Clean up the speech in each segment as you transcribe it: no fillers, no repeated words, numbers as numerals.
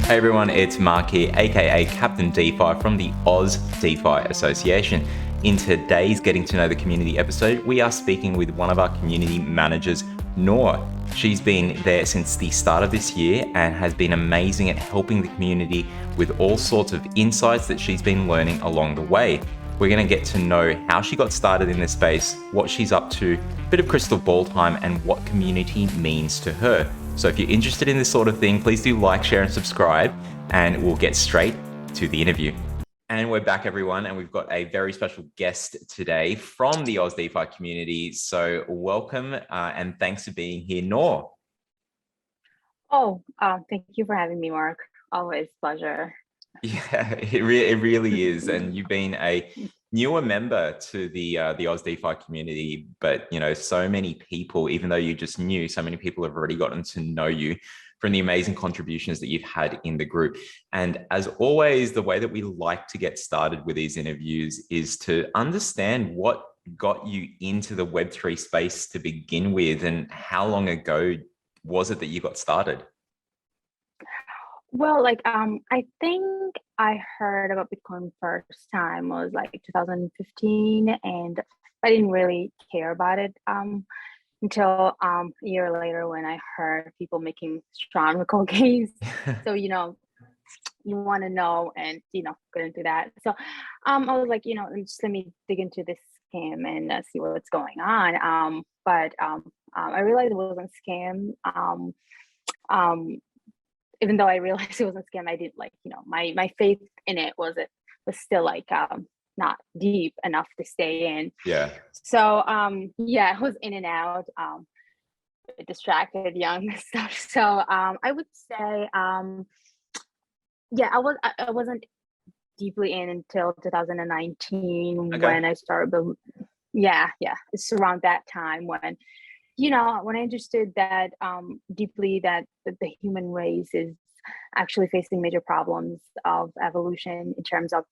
Hey everyone, it's Mark here, aka Captain DeFi from the Oz DeFi Association. In today's Getting to Know the Community episode, we are speaking with one of our community managers, Noor. She's been there since the start of this year and has been amazing at helping the community with all sorts of insights that she's been learning along the way. We're going to get to know how she got started in this space, what she's up to, a bit of crystal ball time, and what community means to her. So if you're interested in this sort of thing, please do like, share, and subscribe, and we'll get straight to the interview. And we're back, everyone, and we've got a very special guest today from the Oz DeFi community. So welcome, and thanks for being here, Noor. Thank you for having me, Mark. Always pleasure. Yeah, it really is. And you've been a newer member to the Oz DeFi community, but so many people, even though you just knew, so many people have already gotten to know you from the amazing contributions that you've had in the group. And as always, the way that we like to get started with these interviews is to understand what got you into the Web3 space to begin with, and how long ago was it that you got started? Well, I think I heard about Bitcoin first time was like 2015, and I didn't really care about it until a year later when I heard people making astronomical gains. So you want to know, and couldn't do that. So I was like, just let me dig into this scam and see what's going on. But I realized it wasn't scam. Even though I realized it wasn't scam, I didn't my faith in it was still not deep enough to stay in. Yeah. So yeah, I was in and out, distracted, young stuff. So I would say yeah, I wasn't deeply in until 2019 Okay. when I started yeah, it's around that time when when I understood that deeply that the human race is actually facing major problems of evolution in terms of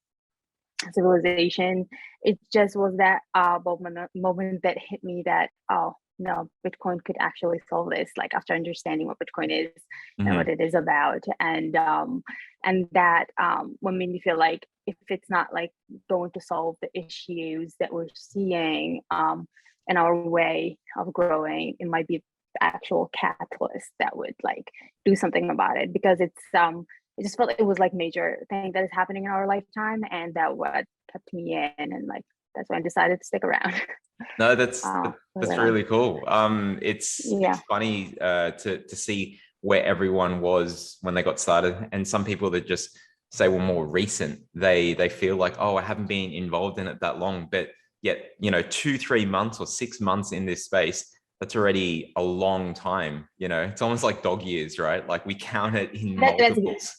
civilization. It just was that moment that hit me that, oh no, Bitcoin could actually solve this, like after understanding what Bitcoin is and what it is about. And that what made me feel like if it's not like going to solve the issues that we're seeing in our way of growing, it might be actual catalyst that would like do something about it, because it just felt it was like major thing that is happening in our lifetime, and that what kept me in, and like that's why I decided to stick around. No, that's really cool. It's funny to see where everyone was when they got started, and some people that just say, well, more recent, they feel like, oh, I haven't been involved in it that long, but yet 2-3 months or 6 months in this space, that's already a long time. It's almost like dog years, right? Like we count it in multiples.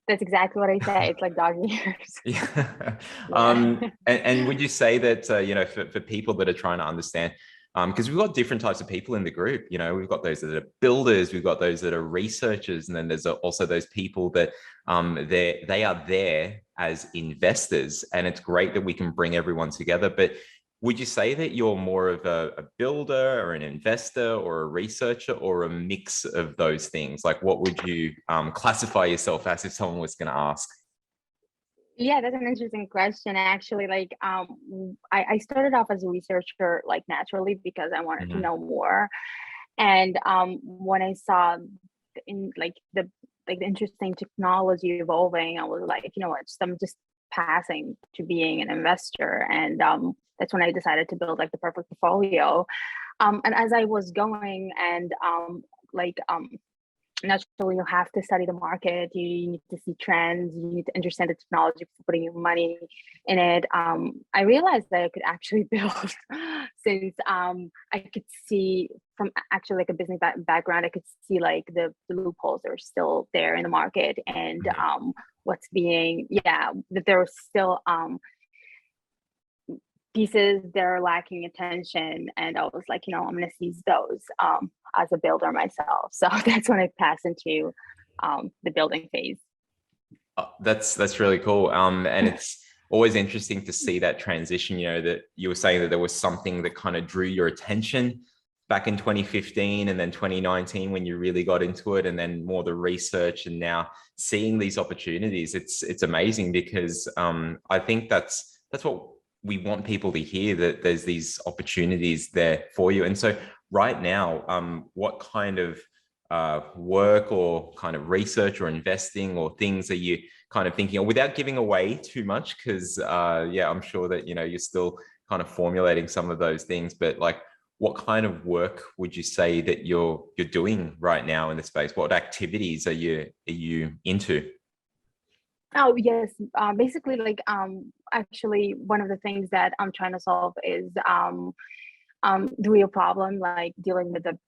That's exactly what I say. It's like dog years. Yeah. Yeah. And would you say that for people that are trying to understand, because we've got different types of people in the group, we've got those that are builders, we've got those that are researchers, and then there's also those people that they are there as investors, and it's great that we can bring everyone together. But would you say that you're more of a builder or an investor or a researcher, or a mix of those things? Like, what would you classify yourself as if someone was going to ask? Yeah, that's an interesting question. Actually, I started off as a researcher, like naturally, because I wanted to know more. And when I saw in the interesting technology evolving, I was like, you know what, I'm just passing to being an investor. And that's when I decided to build like the perfect portfolio. And as I was going, and naturally you have to study the market, you need to see trends, you need to understand the technology before putting your money in it. I realized that I could actually build since I could see from actually like a business background, I could see like the loopholes are still there in the market, and that there was still pieces that are lacking attention, and I was like, I'm going to seize those as a builder myself. So that's when I passed into the building phase. That's really cool. And it's always interesting to see that transition. That you were saying that there was something that kind of drew your attention, back in 2015 and then 2019 when you really got into it, and then more the research, and now seeing these opportunities. It's amazing because I think that's what we want people to hear, that there's these opportunities there for you. And so right now, what kind of work or kind of research or investing or things are you kind of thinking of, without giving away too much? Because yeah, I'm sure that you're still kind of formulating some of those things, but like, what kind of work would you say that you're doing right now in the space? What activities are you into? Oh yes, basically like actually one of the things that I'm trying to solve is the real problem, like dealing with the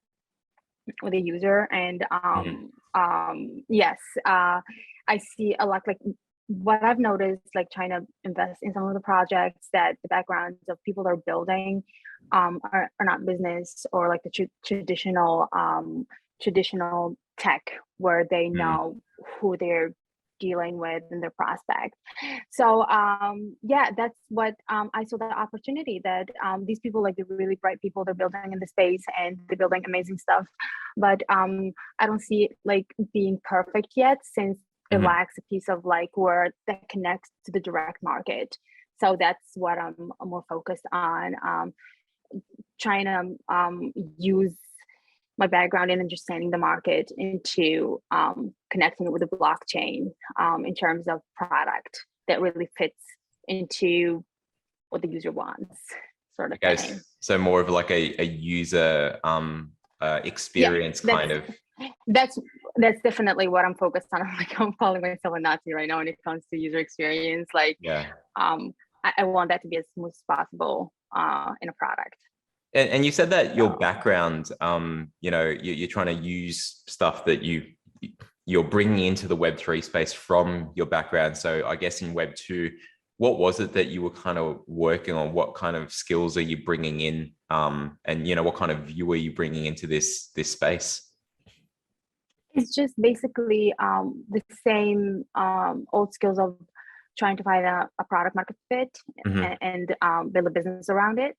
user. And Mhm. yes, I see a lot, like what I've noticed, like trying to invest in some of the projects, that the backgrounds of people that are building are not business, or like the traditional tech, where they Mm. know who they're dealing with and their prospect. So yeah, that's what I saw, the opportunity that these people, like the really bright people, they're building in the space and they're building amazing stuff, but I don't see it like being perfect yet, since it Mhm. lacks a piece of like where that connects to the direct market. So that's what I'm more focused on, trying to use my background in understanding the market into connecting it with the blockchain, in terms of product that really fits into what the user wants, sort of Okay, thing. so more of like a user Yeah, experience that's kind of. that's that's definitely what I'm focused on. I'm like, I'm calling myself a Nazi right now when it comes to user experience. Like, Yeah. um, I want that to be as smooth as possible in a product. And you said that your So background, you're trying to use stuff that you're bringing into the Web3 space from your background. So I guess in Web2, what was it that you were kind of working on? What kind of skills are you bringing in? And what kind of view are you bringing into this space? it's just basically the same old skills of trying to find a product market fit, Hmm. and build a business around it.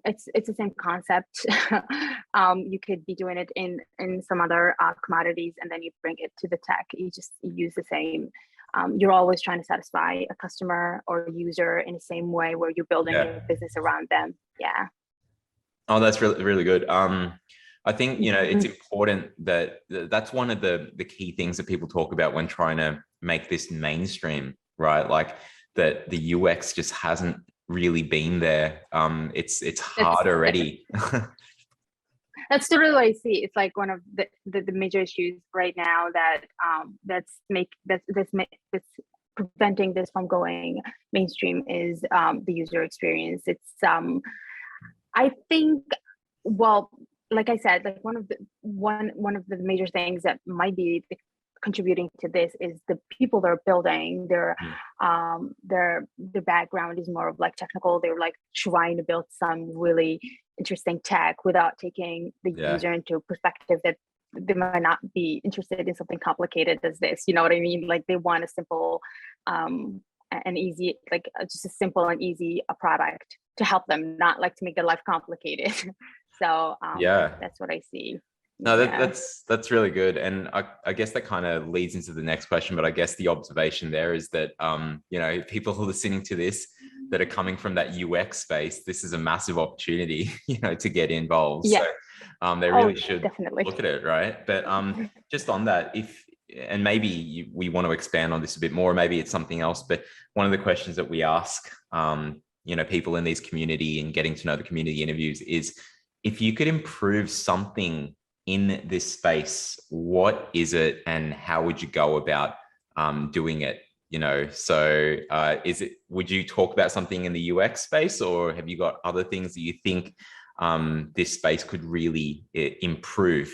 It's the same concept. You could be doing it in some other commodities, and then you bring it to the tech. You use the same. You're always trying to satisfy a customer or a user in the same way, where you're building Yeah. your business around them. Yeah. Oh, that's really, really good. I think, it's Mhm. important that that's one of the key things that people talk about when trying to make this mainstream, right? Like that the UX just hasn't really been there. It's That's hard already. that's totally what I see. It's like one of the major issues right now that that's preventing this from going mainstream is the user experience. It's I think, well, like I said, like one of the major things that might be contributing to this is the people that are building Mm. their background is more of like technical. They're like trying to build some really interesting tech without taking the Yeah. user into perspective, that they might not be interested in something complicated as this. You know what I mean? Like they want a simple and easy, like just a simple and easy a product to help them, not like to make their life complicated. So Yeah. that's what I see. No, Yeah. that's really good, and I guess that kind of leads into the next question. But I guess the observation there is that people who are listening to this that are coming from that UX space, this is a massive opportunity, to get involved. So Yes. they really Oh, should definitely. look at it, right? But just on that, if and maybe we want to expand on this a bit more, maybe it's something else. But one of the questions that we ask, people in these community and getting to know the community interviews is, if you could improve something in this space, what is it and how would you go about doing it? So would you talk about something in the UX space, or have you got other things that you think this space could really improve?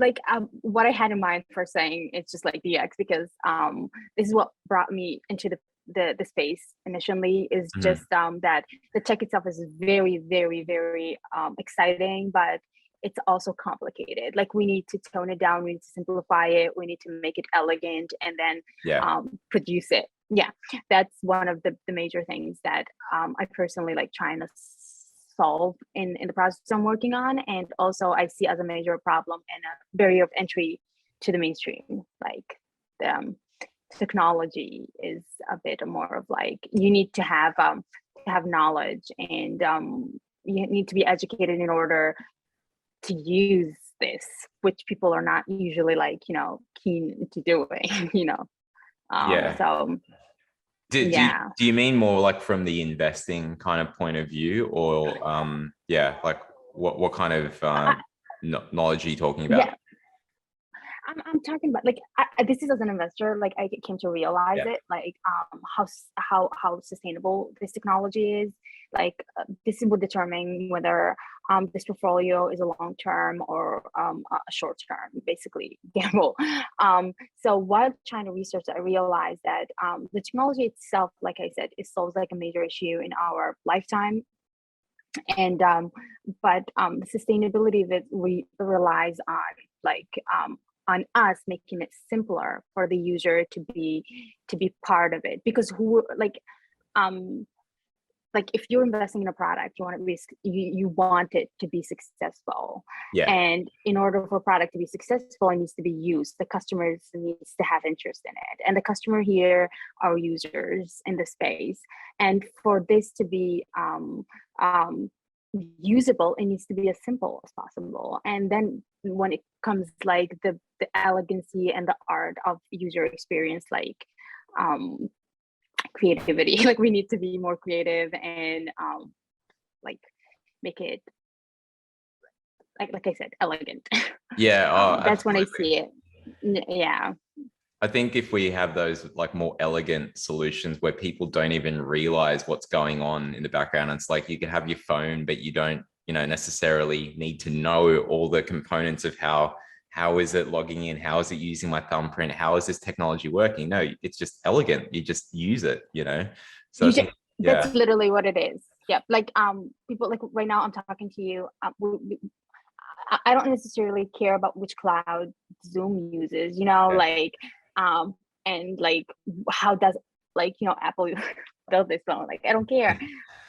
Like what I had in mind for saying it's just like DX, because this is what brought me into the space initially, is Mhm. just that the tech itself is very, very, very exciting, but it's also complicated. Like we need to tone it down, we need to simplify it, we need to make it elegant, and then Yeah. produce it. Yeah, that's one of the major things that I personally like trying to solve in the process I'm working on, and also I see as a major problem and a barrier of entry to the mainstream. Like the technology is a bit more of like you need to have knowledge, and you need to be educated in order to use this, which people are not usually like keen to doing. Yeah. So yeah. Do you mean more like from the investing kind of point of view, or yeah, like what kind of knowledge are you talking about? Yeah, I'm talking about like this is as an investor, like I came to realize Yeah. it, like how sustainable this technology is. Like this would determine whether this portfolio is a long term or a short term, basically gamble. So while trying to research, I realized that the technology itself, like I said, it solves like a major issue in our lifetime, and but the sustainability of it relies on like on us making it simpler for the user to be part of it, because who um like if you're investing in a product, you want to be you want it to be successful, Yeah. and in order for a product to be successful, it needs to be used. The customers needs to have interest in it, and the customer here are users in the space, and for this to be usable, it needs to be as simple as possible. And then when it comes like the elegancy and the art of user experience, like um creativity, like we need to be more creative and like make it like I said, elegant. Yeah. Oh, That's when I absolutely. see it. Yeah. I think if we have those like more elegant solutions where people don't even realize what's going on in the background, it's like you can have your phone, but you don't, necessarily need to know all the components of how is it logging in? How is it using my thumbprint? How is this technology working? No, it's just elegant. You just use it. So I You just, think, that's yeah, literally what it is. Yeah. Like people, like right now I'm talking to you, I don't necessarily care about which cloud Zoom uses, yeah, like and like how does like Apple build this phone. Like I don't care.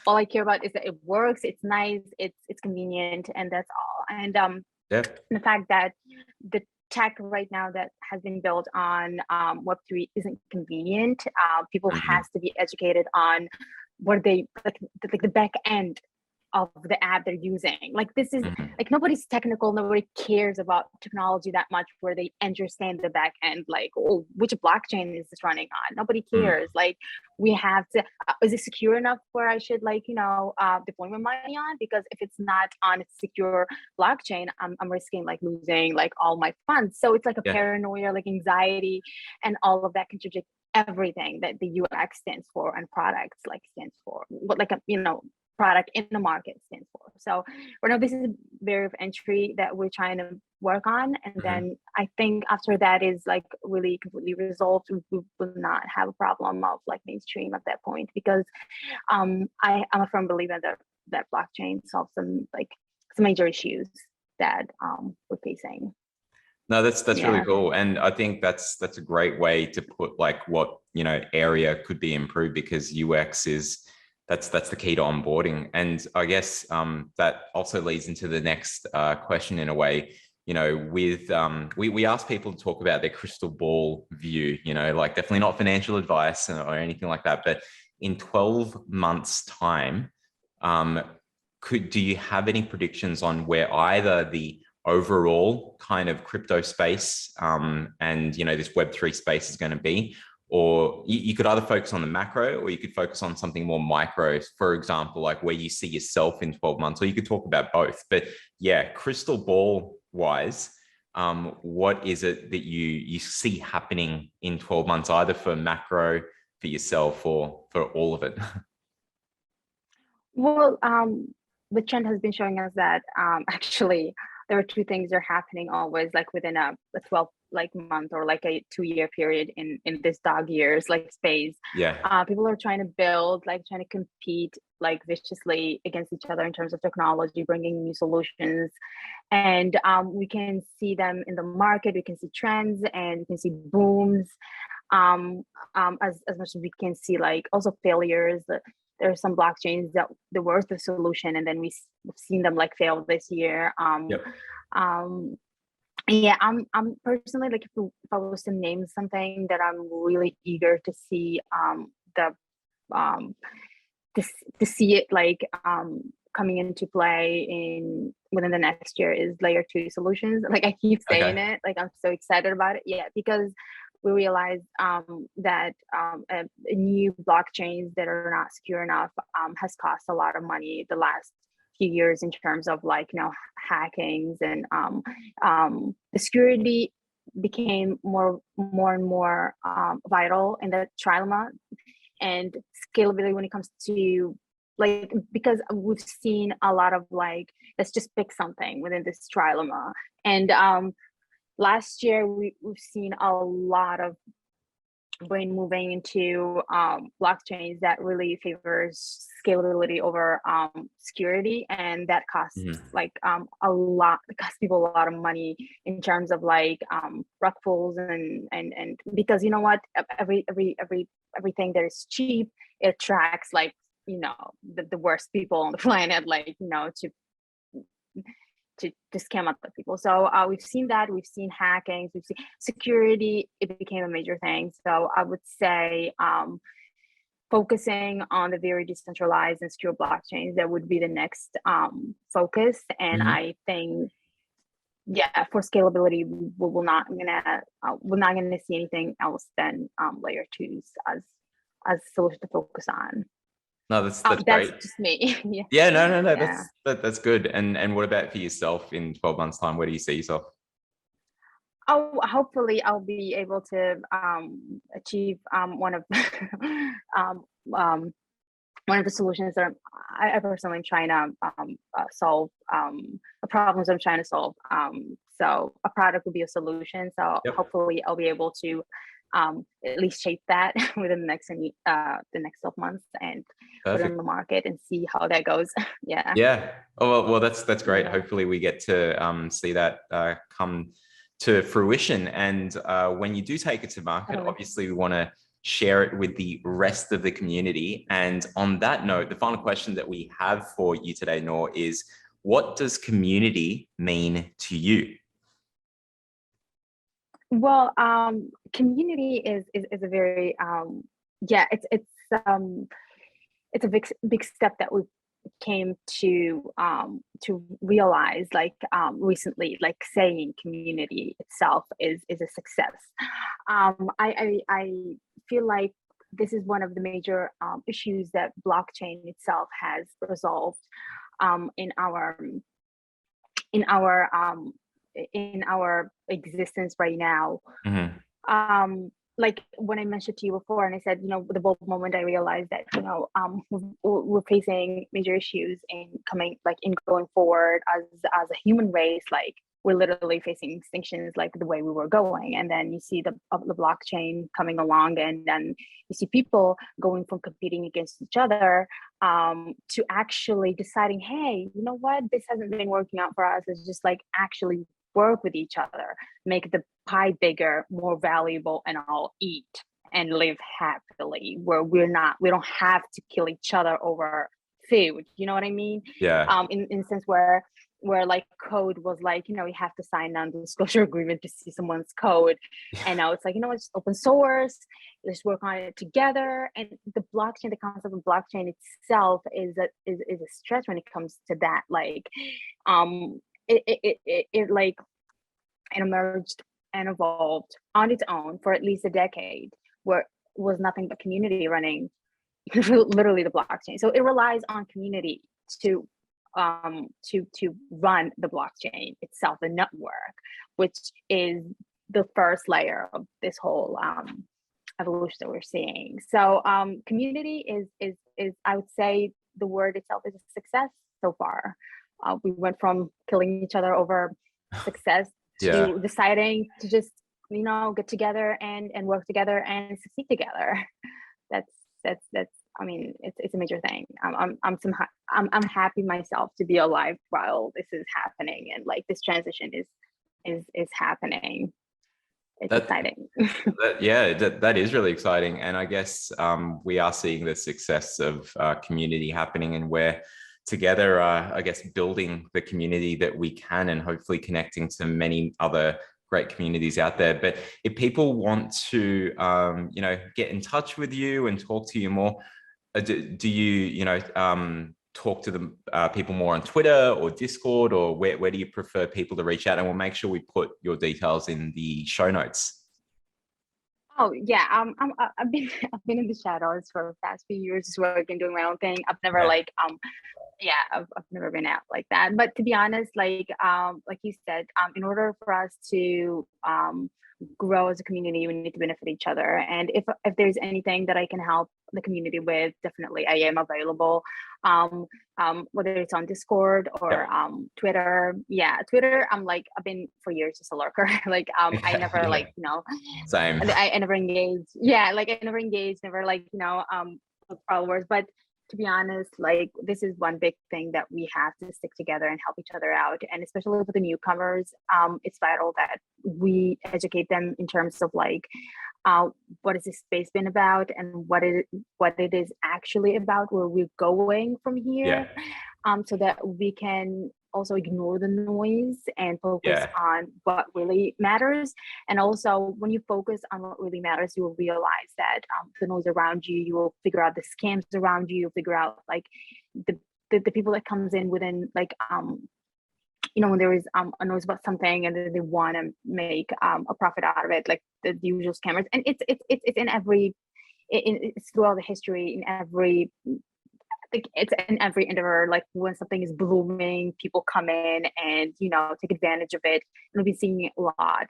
All I care about is that it works, it's nice, it's convenient, and that's all. And yeah. the fact that the tech right now that has been built on Web3 isn't convenient. People Mhm. has to be educated on what they like the back end of the app they're using. Like this is Mhm. like nobody's technical, nobody cares about technology that much where they understand the back end, like, oh, which blockchain is this running on? Nobody Mhm. cares. Like we have to is it secure enough where I should like deploy my money on? Because if it's not on a secure blockchain, I'm risking like losing like all my funds. So it's like a Yeah. paranoia, like anxiety, and all of that contradict everything that the UX stands for and products like stands for, what like a product in the market stands for. So right now this is a barrier of entry that we're trying to work on, and Mhm. then I think after that is like really completely resolved, we will not have a problem of like mainstream at that point, because I'm a firm believer that blockchain solves some major issues that we're facing. No, that's really Yeah. cool, and I think that's a great way to put like what area could be improved, because UX is that's the key to onboarding. And I guess that also leads into the next question in a way. With we ask people to talk about their crystal ball view. Like definitely not financial advice or anything like that, but in 12 months' time, um, do you have any predictions on where either the overall kind of crypto space and this Web3 space is going to be, or you could either focus on the macro or you could focus on something more micro, for example, like where you see yourself in 12 months, or you could talk about both. But yeah, crystal ball wise, what is it that you see happening in 12 months, either for macro, for yourself, or for all of it? Well, the trend has been showing us that actually there are two things that are happening always, like within a 12 like month or like a 2 year period in this dog years like space. Yeah. People are trying to build, like trying to compete like viciously against each other in terms of technology, bringing new solutions, and we can see them in the market. We can see trends and we can see booms, as much as we can see like also failures. there are some blockchains that there was the solution, and then we've seen them like fail this year. Yep. Yeah, I'm personally like, if I was to name something that I'm really eager to see, the um to see it like coming into play in within the next year is layer 2 solutions. Like I keep saying Okay. it, like I'm so excited about it. Yeah, because we realize that new blockchains that are not secure enough has cost a lot of money the last few years in terms of like, hackings, and the security became and more vital in the trilemma, and scalability when it comes to like, because we've seen a lot of like, let's just pick something within this trilemma, and last year we've seen a lot of brain moving into blockchains that really favors scalability over security, and that costs like a lot, it costs people a lot of money in terms of like rug pulls, and because you know what, everything that is cheap, it attracts like, the worst people on the planet, like, to scam other people. So we've seen that, we've seen hackings, we've seen security, it became a major thing. So I would say focusing on the very decentralized and secure blockchains, that would be the next focus. And I think, yeah, for scalability, we're not gonna see anything else than layer twos as solution to focus on. No, that's That's great. just me. Yeah. Yeah, no, Yeah. that's good. And what about for yourself in 12 months' time? Where do you see yourself? Oh, hopefully I'll be able to achieve one of um, um, one of the solutions that I personally am trying to solve, problems I'm trying to solve. So a product will be a solution. So Yep. hopefully I'll be able to at least shape that within the next 12 months, and put it on Perfect. the market and see how that goes. Yeah. Yeah. Oh, well, that's great. Yeah. Hopefully we get to see that come to fruition. And when you do take it to market, Totally. obviously we want to share it with the rest of the community. And on that note, the final question that we have for you today, Noor, is what does community mean to you? Well, community is a very yeah, it's a big step that we came to realize like recently, like saying community itself is a success. I feel like this is one of the major issues that blockchain itself has resolved in in our um our existence right now. Like when I mentioned to you before, and I said, the bold moment I realized that, we're facing major issues in coming, like in going forward as a human race, like we're literally facing extinctions, like the way we were going. And then you see the blockchain coming along, and then you see people going from competing against each other to actually deciding, hey, you know what, this hasn't been working out for us. It's just like actually work with each other, make the pie bigger, more valuable, and all eat and live happily, where we don't have to kill each other over food. You know what I mean? Yeah. In a sense where like code was like, you have to sign non-disclosure agreement to see someone's code. And now it's like, it's open source, let's work on it together. And the concept of blockchain itself is a stretch when it comes to that. Like it like it emerged and evolved on its own for at least a decade, where it was nothing but community running literally the blockchain. So it relies on community to run the blockchain itself, the network, which is the first layer of this whole evolution that we're seeing. So community is I would say the word itself is a success so far. We went from killing each other over success Yeah. to deciding to just get together and work together and succeed together. That's I mean, it's a major thing. I'm happy myself to be alive while this is happening, and like this transition is happening. it's That, exciting. that is really exciting. And I guess we are seeing the success of community happening, and we're together, I guess, building the community that we can, and hopefully connecting to many other great communities out there. But if people want to, get in touch with you and talk to you more, do you, talk to the people more on Twitter or Discord, or where do you prefer people to reach out? And we'll make sure we put your details in the show notes. Oh yeah, I've been I've been in the shadows for the past few years, just working, doing my own thing. I've never Yeah. yeah, I've never been out like that. But to be honest, like you said, in order for us to grow as a community, we need to benefit each other. And if there's anything that I can help the community with, definitely I am available. Um, Whether it's on Discord or Yeah. Twitter. Yeah, Twitter. I've been for years just a lurker. I never Yeah. Same. I never engaged. Yeah, like I never engaged, never followers. But to be honest, like this is one big thing that we have to stick together and help each other out. And especially with the newcomers, it's vital that we educate them in terms of what is this space been about and what it is actually about, where we're going from Yeah. here, so that we can also ignore the noise and focus Yeah. on what really matters. And also, when you focus on what really matters, you will realize that the noise around you, you will figure out the scams around you, you'll figure out the people that comes in within when there is a noise about something and then they want to make a profit out of it, like the usual scammers. And it's in every it's throughout the history, in every like it's in every endeavor. Like when something is blooming, people come in and take advantage of it. And we've been seeing it a lot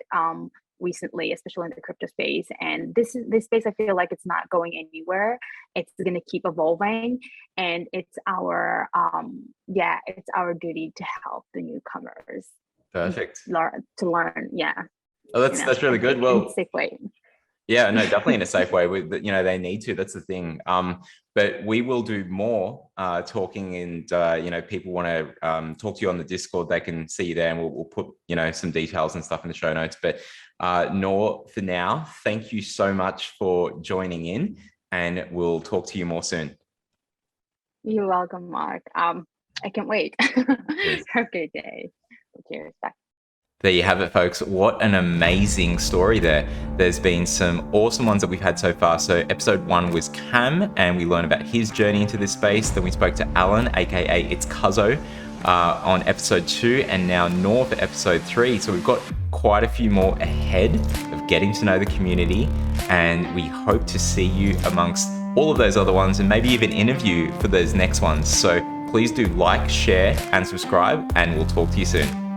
recently, especially in the crypto space. And this space, I feel like it's not going anywhere. It's going to keep evolving, and it's our it's our duty to help the newcomers Perfect. to learn. Yeah, Oh, that's really good. Well, in a safe way. yeah, no, definitely in a safe way. They need to. That's the thing. But we will do more talking, and people want to talk to you on the Discord. They can see you there, and we'll put some details and stuff in the show notes. But Noor, for now, thank you so much for joining in, and we'll talk to you more soon. You're welcome, Mark. I can't wait. Have a great day. Cheers. Bye. There you have it, folks. What an amazing story there. There's been some awesome ones that we've had so far. So episode 1 was Cam, and we learned about his journey into this space. Then we spoke to Alan, aka It's Cuzzo, on episode 2, and now Noor for episode 3. So we've got quite a few more ahead of getting to know the community, and we hope to see you amongst all of those other ones, and maybe even interview for those next ones. So please do like, share, and subscribe, and we'll talk to you soon.